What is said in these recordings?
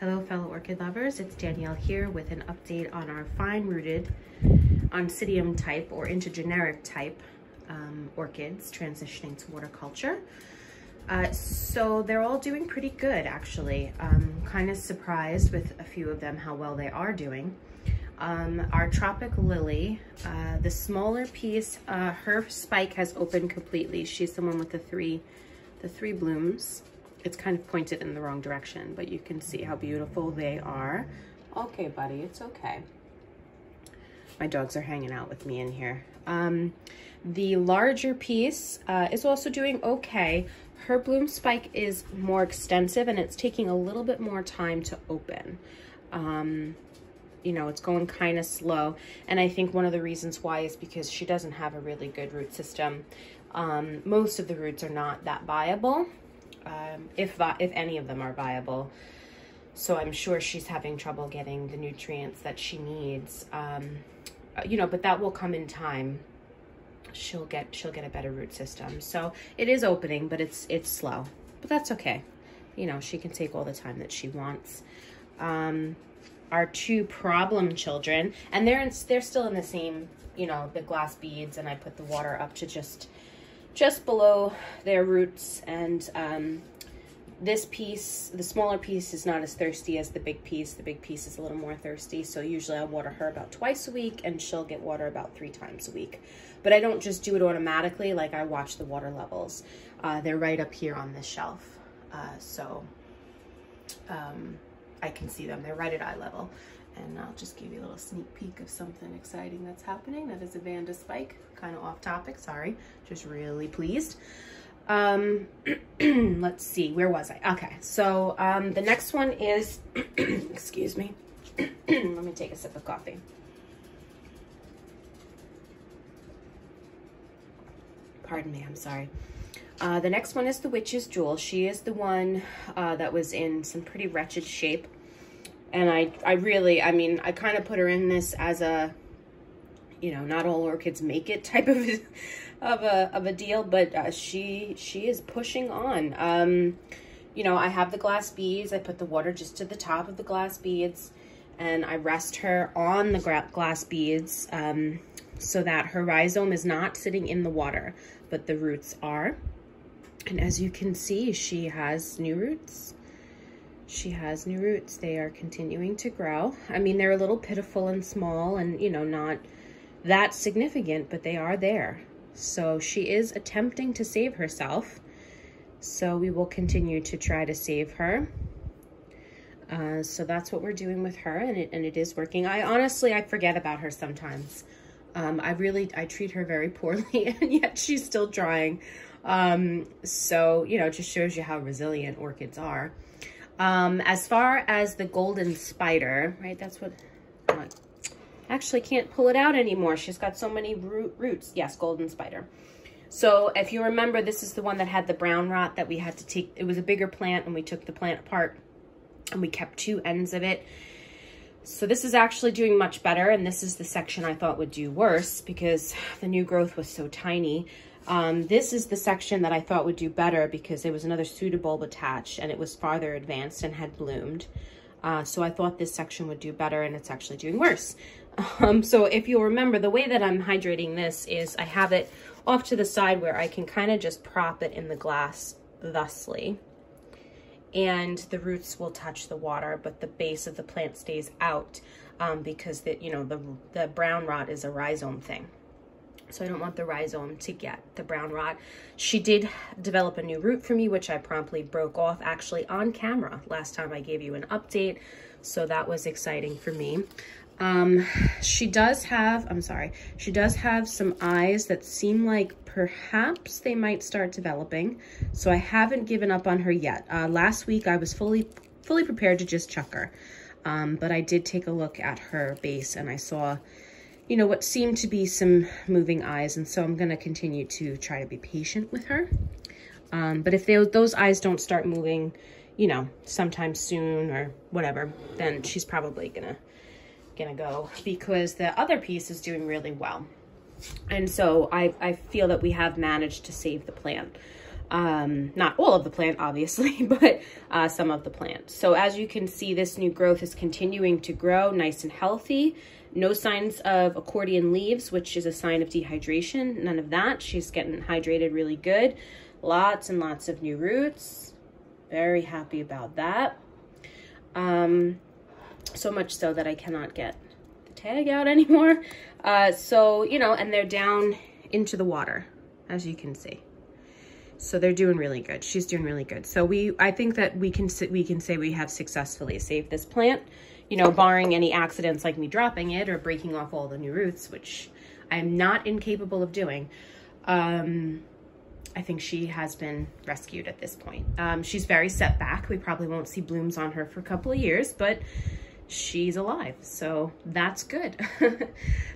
Hello fellow orchid lovers, it's Danielle here with an update on our fine-rooted Oncidium type or intergeneric type orchids transitioning to water culture. So they're all doing pretty good actually. Kind of surprised with a few of them how well they are doing. Our tropic lily, the smaller piece, her spike has opened completely. She's the one with the three blooms. It's kind of pointed in the wrong direction, but you can see how beautiful they are. Okay, buddy, it's okay. My dogs are hanging out with me in here. The larger piece is also doing okay. Her bloom spike is more extensive and it's taking a little bit more time to open. You know, it's going kind of slow. And I think one of the reasons why is because she doesn't have a really good root system. Most of the roots are not that viable. If any of them are viable. So I'm sure she's having trouble getting the nutrients that she needs. You know, but that will come in time. She'll get a better root system. So it is opening, but it's slow. But that's okay. You know, she can take all the time that she wants. Our two problem children, and they're still in the same, you know, the glass beads, and I put the water up to just below their roots, and this piece, the smaller piece, is not as thirsty as the big piece. The big piece is a little more thirsty, so usually I water her about twice a week and she'll get water about 3 times a week. But I don't just do it automatically, like I watch the water levels. They're right up here on this shelf, so I can see them. They're right at eye level. And I'll just give you a little sneak peek of something exciting that's happening. That is a Vanda spike, kind of off topic, sorry. Just really pleased. Let's see, where was I? Okay, so the next one is, excuse me. Let me take a sip of coffee. Pardon me, I'm sorry. The next one is the Witch's Jewel. She is the one that was in some pretty wretched shape. And I really, I mean, I kind of put her in this as a, you know, not all orchids make it type of a deal, but she is pushing on. You know, I have the glass beads. I put the water just to the top of the glass beads, and I rest her on the glass beads so that her rhizome is not sitting in the water, but the roots are. And as you can see, she has new roots. She has new roots. They are continuing to grow. I mean, they're a little pitiful and small and, you know, not that significant, but they are there. So she is attempting to save herself. So we will continue to try to save her. So that's what we're doing with her, and it is working. Honestly, I forget about her sometimes. I treat her very poorly, and yet she's still trying. So, you know, it just shows you how resilient orchids are. As far as the golden spider, right, that's what, I actually can't pull it out anymore. She's got so many roots. Yes, golden spider. So if you remember, this is the one that had the brown rot that we had to take. It was a bigger plant, and we took the plant apart and we kept 2 ends of it. So this is actually doing much better, and this is the section I thought would do worse because the new growth was so tiny. This is the section that I thought would do better because there was another pseudobulb attached and it was farther advanced and had bloomed. So I thought this section would do better, and it's actually doing worse. So if you'll remember, the way that I'm hydrating this is I have it off to the side where I can kind of just prop it in the glass thusly. And the roots will touch the water, but the base of the plant stays out because you know, the brown rot is a rhizome thing. So I don't want the rhizome to get the brown rot. She did develop a new root for me, which I promptly broke off actually on camera last time I gave you an update. So that was exciting for me. She does have some eyes that seem like perhaps they might start developing. So I haven't given up on her yet. Last week I was fully prepared to just chuck her. But I did take a look at her base and I saw, you know, what seemed to be some moving eyes, and so I'm going to continue to try to be patient with her. But if those eyes don't start moving, you know, sometime soon or whatever, then she's probably gonna go, because the other piece is doing really well. And so I feel that we have managed to save the plant. Not all of the plant, obviously, but some of the plant. So as you can see, this new growth is continuing to grow nice and healthy. No signs of accordion leaves, which is a sign of dehydration. None of that. She's getting hydrated really good. Lots and lots of new roots. Very happy about that. So much so that I cannot get the tag out anymore. So, you know, and they're down into the water, as you can see. So they're doing really good. She's doing really good. So I think that we can say we have successfully saved this plant, you know, barring any accidents like me dropping it or breaking off all the new roots, which I'm not incapable of doing. I think she has been rescued at this point. She's very set back. We probably won't see blooms on her for a couple of years, but she's alive, so that's good.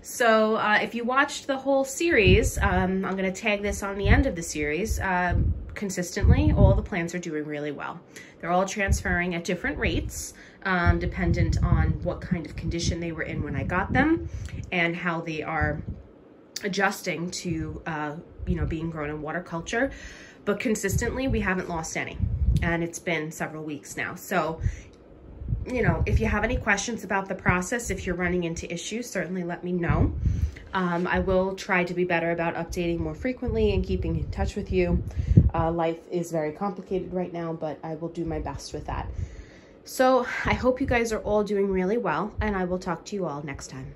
So if you watched the whole series, I'm going to tag this on the end of the series. Consistently, all the plants are doing really well. They're all transferring at different rates, dependent on what kind of condition they were in when I got them and how they are adjusting to you know, being grown in water culture. But consistently, we haven't lost any, and it's been several weeks now. So, you know, if you have any questions about the process, if you're running into issues, certainly let me know. I will try to be better about updating more frequently and keeping in touch with you. Life is very complicated right now, but I will do my best with that. So I hope you guys are all doing really well, and I will talk to you all next time.